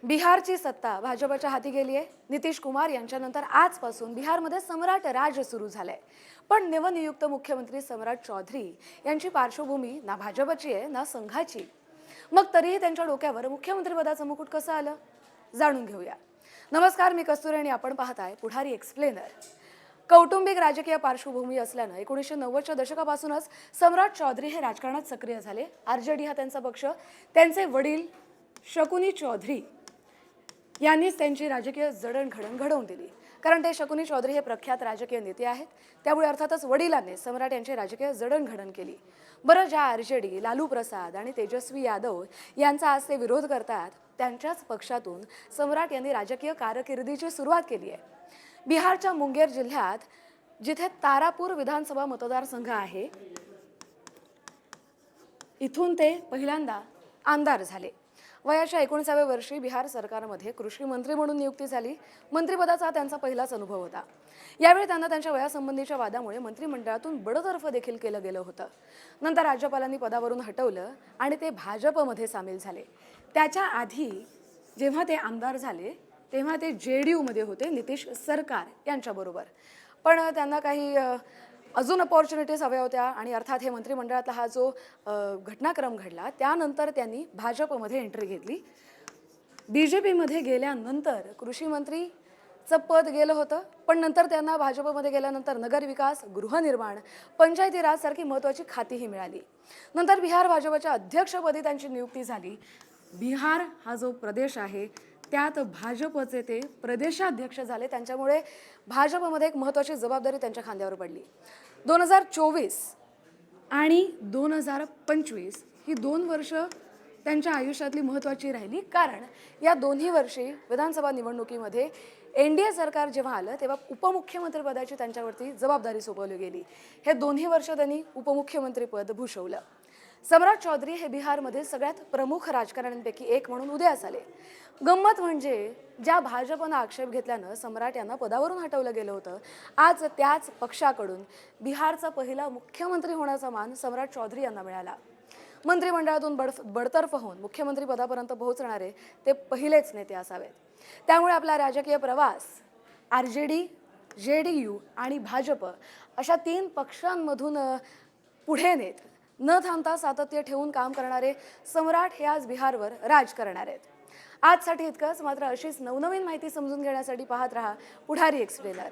बिहारची सत्ता भाजपच्या हाती गेली आहे। नितीश कुमार यांच्यानंतर आजपासून बिहारमध्ये सम्राट राज सुरू झालंय। पण नवनियुक्त मुख्यमंत्री सम्राट चौधरी यांची पार्श्वभूमी ना भाजपची आहे ना संघाची। मग तरीही त्यांच्या डोक्यावर मुख्यमंत्रीपदाचं मुकुट कसं आलं, जाणून घेऊया। नमस्कार, मी कस्तुरी आणि आपण पाहताय पुढारी एक्सप्लेनर। कौटुंबिक राजकीय पार्श्वभूमी असल्यानं 1990च्या दशकापासूनच सम्राट चौधरी हे राजकारणात सक्रिय झाले। आरजेडी हा त्यांचा पक्ष, त्यांचे वडील शकुनी चौधरी यांनीच त्यांची राजकीय जडणघडण घडवून दिली। कारण ते शकुनी चौधरी हे प्रख्यात राजकीय नेते आहेत, त्यामुळे अर्थातच वडिलांनी सम्राट यांची राजकीय जडणघडण केली। बरं, ज्या आरजेडी लालू प्रसाद आणि तेजस्वी यादव यांचा आज ते विरोध करतात, त्यांच्याच पक्षातून सम्राट यांनी राजकीय कारकिर्दीची सुरुवात केली आहे। बिहारच्या मुंगेर जिल्ह्यात जिथे तारापूर विधानसभा मतदारसंघ आहे, इथून ते पहिल्यांदा आमदार झाले। वयाच्या 19व्या वर्षी बिहार सरकारमध्ये कृषी मंत्री म्हणून नियुक्ती झाली। मंत्रिपदाचा त्यांचा पहिलाच अनुभव होता। यावेळी त्यांना त्यांच्या वयासंबंधीच्या वादामुळे मंत्रिमंडळातून बडतर्फ देखील केलं गेलं होतं। नंतर राज्यपालांनी पदावरून हटवलं आणि ते भाजपमध्ये सामील झाले। त्याच्या आधी जेव्हा ते आमदार झाले तेव्हा ते जेडीयू मध्ये होते, नितीश सरकार यांच्याबरोबर। पण त्यांना काही अजून अपॉर्च्युनिटीज हव्या होत्या आणि अर्थात हे मंत्रिमंडळातला हा जो घटनाक्रम घडला त्यानंतर त्यांनी भाजपमध्ये एंट्री घेतली। बीजेपीमध्ये गेल्यानंतर कृषी मंत्रीचं पद गेलं होतं, पण नंतर त्यांना भाजपमध्ये गेल्यानंतर नगरविकास, गृहनिर्माण, पंचायती राज सारखी महत्त्वाची खातीही मिळाली। नंतर बिहार भाजपच्या अध्यक्षपदी त्यांची नियुक्ती झाली। बिहार हा जो प्रदेश आहे त्यात भाजपचे ते प्रदेशाध्यक्ष झाले, त्यांच्यामुळे भाजपमध्ये एक महत्त्वाची जबाबदारी त्यांच्या खांद्यावर पडली। 2024 आणि 2025 ही 2 वर्ष त्यांच्या आयुष्यातली महत्त्वाची राहिली, कारण या दोन्ही वर्षी विधानसभा निवडणुकीमध्ये एनडीए सरकार जेव्हा आलं तेव्हा उपमुख्यमंत्रीपदाची त्यांच्यावरती जबाबदारी सोपवली गेली। हे दोन्ही वर्ष त्यांनी उपमुख्यमंत्रीपद भूषवलं। सम्राट चौधरी हे बिहारमधील सगळ्यात प्रमुख राजकारण्यांपैकी एक म्हणून उदयास आले। गंमत म्हणजे ज्या भाजपनं आक्षेप घेतल्यानं सम्राट यांना पदावरून हटवलं गेलं होतं, आज त्याच पक्षाकडून बिहारचा पहिला मुख्यमंत्री होण्याचा मान सम्राट चौधरी यांना मिळाला। मंत्रिमंडळातून बडतर्फ होऊन मुख्यमंत्री पदापर्यंत पोहोचणारे ते पहिलेच नेते असावेत। त्यामुळे आपला राजकीय प्रवास आरजेडी, जेडीयू आणि भाजप अशा 3 पक्षांमधून पुढे नेत न थांबता सातत्य ठेवून काम करणारे सम्राट हे आज बिहारवर राज करणार आहेत। आजसाठी इतकंच, मात्र अशीच नवनवीन माहिती समजून घेण्यासाठी पाहत रहा पुढारी एक्सप्लेनर।